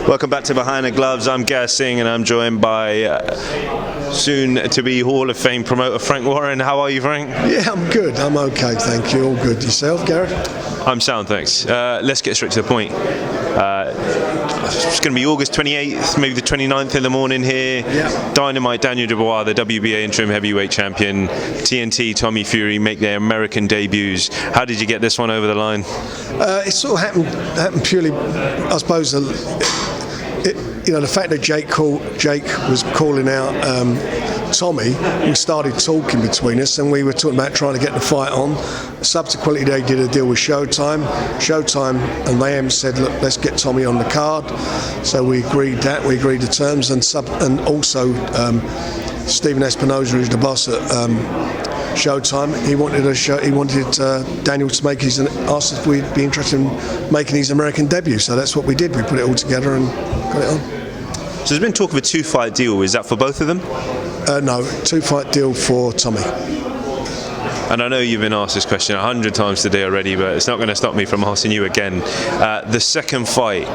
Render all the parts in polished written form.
Welcome back to Behind the Gloves. I'm Gareth Singh and I'm joined by soon-to-be Hall of Fame promoter Frank Warren. How are you, Frank? Yeah, I'm good. I'm okay, thank you. All good. Yourself, Gareth? I'm sound, thanks. Let's get straight to the point. It's going to be August 28th, maybe the 29th in the morning here. Yeah. Dynamite Daniel Dubois, the WBA interim heavyweight champion. TNT Tommy Fury make their American debuts. How did you get this one over the line? It sort of happened purely, I suppose, the fact that Jake was calling out Tommy, we started talking between us and we were talking about trying to get the fight on. Subsequently, they did a deal with Showtime. Showtime and AM said, look, let's get Tommy on the card. So we agreed the terms, and also Stephen Espinosa, who's the boss at Showtime, he wanted Daniel to asked if we'd be interested in making his American debut. So that's what we did. We put it all together and got it on. So there's been talk of a 2-fight deal. Is that for both of them? No, 2-fight deal for Tommy. And I know you've been asked this question 100 times today already, but it's not going to stop me from asking you again. The second fight,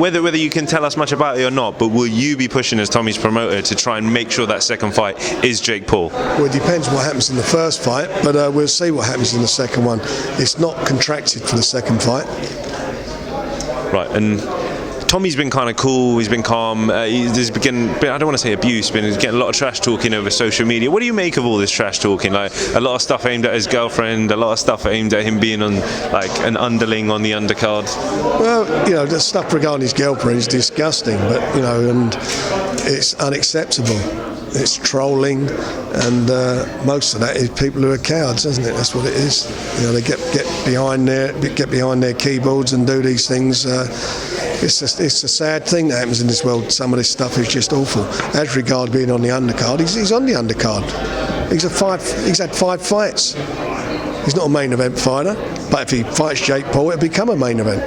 whether you can tell us much about it or not, but will you be pushing as Tommy's promoter to try and make sure that second fight is Jake Paul? Well, it depends what happens in the first fight, but we'll see what happens in the second one. It's not contracted for the second fight. Right, and Tommy's been kind of cool, he's been calm, he's been, I don't want to say abuse, but he's getting a lot of trash talking over social media. What do you make of all this trash talking? Like, a lot of stuff aimed at his girlfriend, a lot of stuff aimed at him being on, like, an underling on the undercard. Well, the stuff regarding his girlfriend is disgusting, but, and it's unacceptable. It's trolling, and most of that is people who are cowards, isn't it? That's what it is. They get behind their keyboards and do these things. It's a sad thing that happens in this world. Some of this stuff is just awful. As regard being on the undercard, he's on the undercard. He's had 5 fights. He's not a main event fighter, but if he fights Jake Paul, it'll become a main event.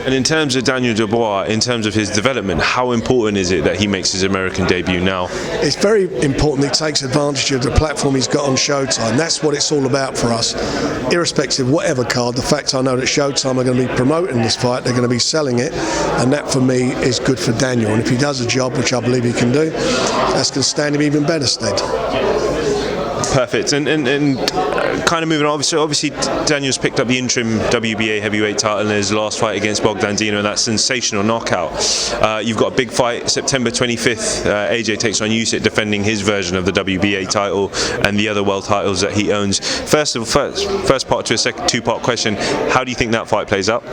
And in terms of Daniel Dubois, in terms of his development, how important is it that he makes his American debut now? It's very important he takes advantage of the platform he's got on Showtime. That's what it's all about for us. Irrespective of whatever card, the fact I know that Showtime are going to be promoting this fight, they're going to be selling it, and that for me is good for Daniel. And if he does a job, which I believe he can do, that's going to stand him even better stead. Perfect. And kind of moving on, obviously Daniel's picked up the interim WBA heavyweight title in his last fight against Bogdan-Dino, and that sensational knockout. You've got a big fight September 25th. AJ takes on Usyk, defending his version of the WBA title and the other world titles that he owns. First part to a second 2-part question: how do you think that fight plays out?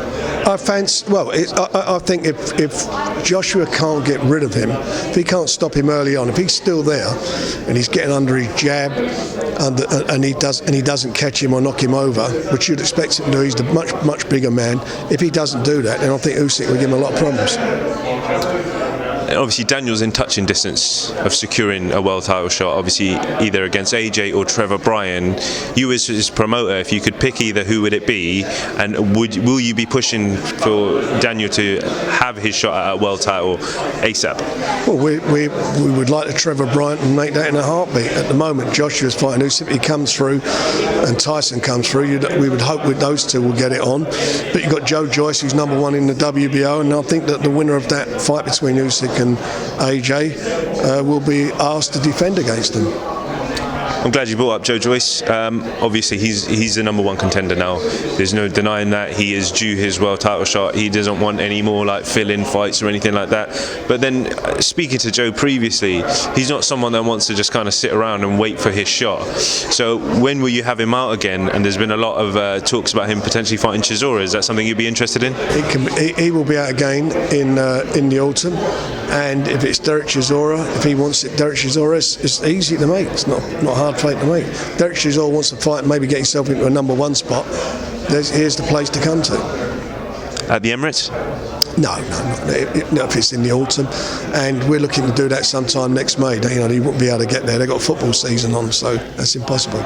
I think if Joshua can't get rid of him, if he can't stop him early on, if he's still there and he's getting under his jab, and he doesn't catch him or knock him over, which you'd expect him to do. He's the much bigger man. If he doesn't do that, then I think Usyk will give him a lot of problems. Obviously Daniel's in touching distance of securing a world title shot, obviously either against AJ or Trevor Bryan. You as his promoter, if you could pick either, who would it be, and will you be pushing for Daniel to have his shot at a world title ASAP? Well, we would like to Trevor Bryan and make that in a heartbeat. At the moment, Joshua's fighting Usyk, he comes through, and Tyson comes through. We would hope with those two will get it on. But you've got Joyce, who's #1 in the WBO, and I think that the winner of that fight between Usyk and AJ will be asked to defend against him. I'm glad you brought up Joyce. Obviously, he's the #1 contender now. There's no denying that. He is due his world title shot. He doesn't want any more like fill-in fights or anything like that. But then, speaking to Joe previously, he's not someone that wants to just kind of sit around and wait for his shot. So when will you have him out again? And there's been a lot of talks about him potentially fighting Chisora. Is that something you'd be interested in? He will be out again in the autumn. And if it's Dereck Chisora, if he wants it, Dereck Chisora, it's easy to make. It's not hard fight to make. Dereck Chisora wants to fight and maybe get himself into a #1 spot. Here's the place to come to. At the Emirates? No, if it's in the autumn, and we're looking to do that sometime next May. He wouldn't be able to get there. They've got a football season on, so that's impossible.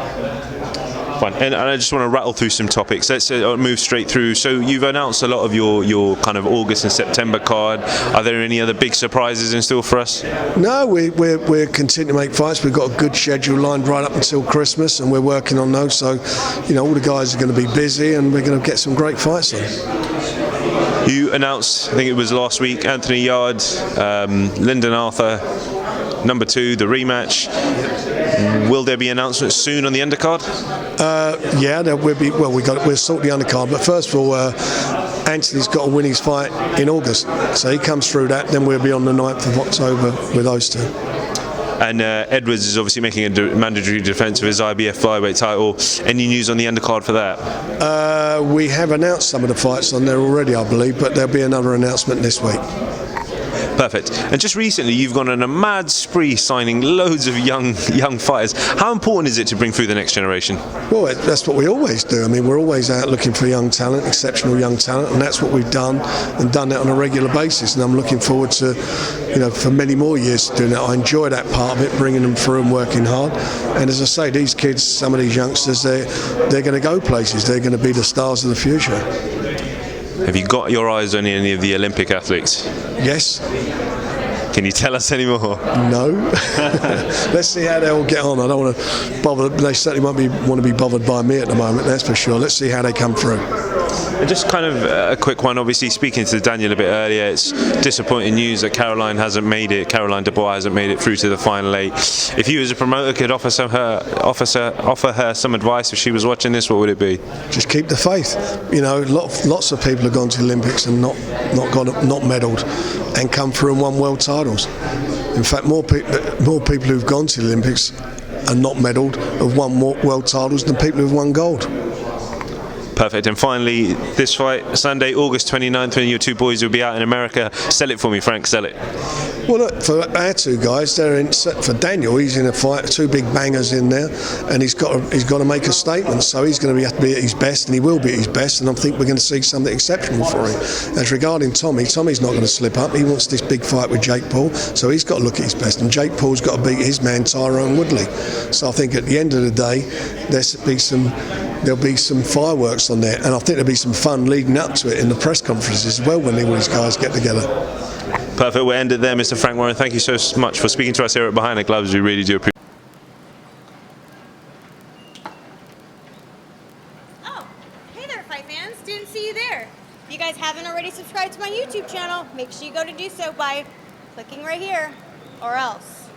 Fine. And I just want to rattle through some topics. Let's move straight through. So you've announced a lot of your kind of August and September card. Are there any other big surprises in store for us? No, we're continuing to make fights. We've got a good schedule lined right up until Christmas, and we're working on those. So, all the guys are going to be busy, and we're going to get some great fights on. You announced, I think it was last week, Anthony Yarde, Lydon Arthur, number 2, the rematch. Will there be announcements soon on the undercard? Yeah, there will be. Well, we'll sort the undercard, but first of all, Anthony's got to win his fight in August, so he comes through that. Then we'll be on the 9th of October with those two. And Edwards is obviously making a mandatory defence of his IBF flyweight title. Any news on the undercard for that? We have announced some of the fights on there already, I believe, but there'll be another announcement this week. Perfect. And just recently, you've gone on a mad spree signing loads of young fighters. How important is it to bring through the next generation? Well, that's what we always do. I mean, we're always out looking for young talent, exceptional young talent, and that's what we've done, and done that on a regular basis. And I'm looking forward to, for many more years doing that. I enjoy that part of it, bringing them through and working hard. And as I say, these kids, some of these youngsters, they're going to go places. They're going to be the stars of the future. Have you got your eyes on any of the Olympic athletes? Yes. Can you tell us any more? No. Let's see how they all get on. I don't want to bother. They certainly won't want to be bothered by me at the moment, that's for sure. Let's see how they come through. And just kind of a quick one, obviously speaking to Daniel a bit earlier, it's disappointing news that Caroline Dubois hasn't made it through to the final 8. If you as a promoter could offer her some advice if she was watching this, what would it be? Just keep the faith. Lots of people have gone to the Olympics and not medalled and come through and won world titles. In fact, more people who've gone to the Olympics and not medalled have won more world titles than people who've won gold. Perfect. And finally, this fight, Sunday, August 29th, when your 2 boys will be out in America. Sell it for me, Frank, sell it. Well, look, for our 2 guys, for Daniel, he's in a fight, 2 big bangers in there, and he's got to make a statement, so he's going to have to be at his best, and he will be at his best, and I think we're going to see something exceptional for him. As regarding Tommy's not going to slip up. He wants this big fight with Jake Paul, so he's got to look at his best, and Jake Paul's got to beat his man Tyron Woodley. So I think at the end of the day, there'll be some fireworks on there, and I think there'll be some fun leading up to it in the press conferences as well when all these guys get together. Perfect. We'll end it there, Mr. Frank Warren. Thank you so much for speaking to us here at Behind the Gloves. We really do appreciate it. Oh, hey there, fight fans. Didn't see you there. If you guys haven't already subscribed to my YouTube channel, make sure you go to do so by clicking right here, or else.